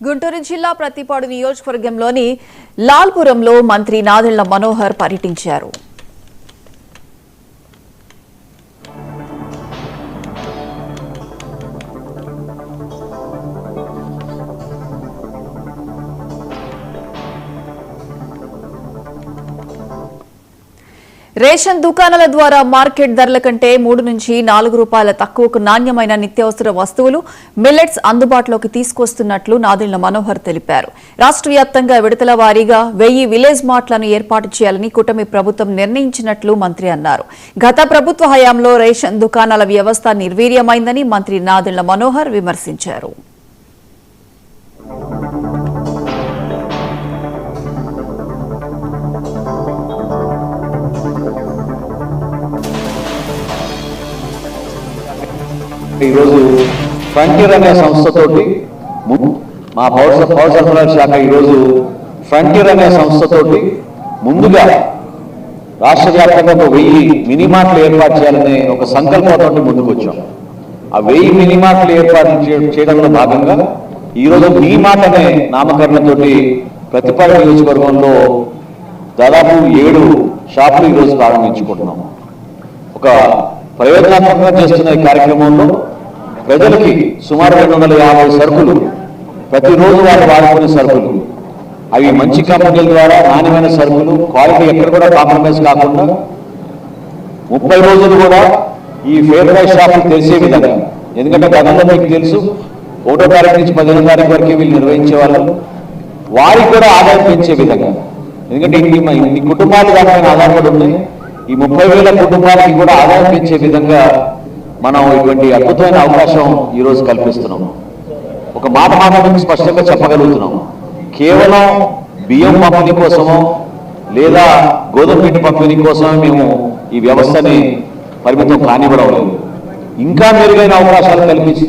గుంటూరు జిల్లా ప్రతిపాడు నియోజకవర్గంలోని లాల్పురంలో మంత్రి నాదెళ్ల మనోహర్ పర్యటించారు. రేషన్ దుకాణాల ద్వారా మార్కెట్ ధరల కంటే 3 నుంచి 4 రూపాయల తక్కువకు నాణ్యమైన నిత్యావసర వస్తువులు మిల్లెట్స్ అందుబాటులోకి తీసుకొస్తున్నట్లు నాదెళ్ల మనోహర్ తెలిపారు. రాష్ట్ర వ్యాప్తంగా విడతల వారీగా 1000 విలేజ్ మార్ట్లను ఏర్పాటు చేయాలని కూటమి ప్రభుత్వం నిర్ణయించినట్లు మంత్రి అన్నారు. గత ప్రభుత్వ హయాంలో రేషన్ దుకాణాల వ్యవస్థ నిర్వీర్యమైందని మంత్రి నాదెళ్ల మనోహర్ విమర్శించారు. ఈరోజు ఫ్రంటియర్ అనే సంస్థతోటి మా పౌర సరఫరాల శాఖ ఈరోజు ఫ్రంటియర్ అనే సంస్థతోటి ముందుగా రాష్ట్ర వ్యాప్తంగా 1000 మినిమార్ట్లు ఏర్పాటు చేయాలనే ఒక సంకల్పంతో ముందుకు వచ్చాం. ఆ 1000 మినిమార్ట్లు ఏర్పాటు చేయడంలో భాగంగా ఈరోజు మీ మాట అనే నామకరణతోటి ప్రతిపాడు నియోజకవర్గంలో దాదాపు 7 షాపులు ఈరోజు ప్రారంభించుకుంటున్నాం. ఒక ప్రయోజనాత్మకంగా చేస్తున్న ఈ కార్యక్రమంలో ప్రజలకి సుమారు 250 సరుకులు ప్రతిరోజు వారు వాడుకునే సరుకులు, అవి మంచి కంపెనీల ద్వారా నాణ్యమైన సరుకులు, క్వాలిటీ ఎక్కడ కూడా కాంప్రమైజ్ కాకుండా 30 రోజులు కూడా ఈ ఫేర్ ప్రైస్ షాపులు తెలిసే విధంగా, ఎందుకంటే గతంలో మీకు తెలుసు 1వ తారీఖు నుంచి 15వ తారీఖు వరకు వీళ్ళు నిర్వహించే వాళ్ళు, వారికి కూడా ఆదాయం పెంచే విధంగా, ఎందుకంటే ఇన్ని కుటుంబాలు దానిపైన ఆధారపడి ఉన్నాయి. ఈ 30,000 కుటుంబాలకి కూడా ఆదాయం పెంచే విధంగా మనం ఇటువంటి అద్భుతమైన అవకాశం ఈరోజు కల్పిస్తున్నాం. ఒక మాట మీకు స్పష్టంగా చెప్పగలుగుతున్నాం. కేవలం బియ్యం పంపిణీ కోసమో లేదా గోధుమ పిండి పంపిణీ కోసమే మేము ఈ వ్యవస్థని పరిమితం కానివ్వడం లేదు. ఇంకా మెరుగైన అవకాశాలు కల్పించి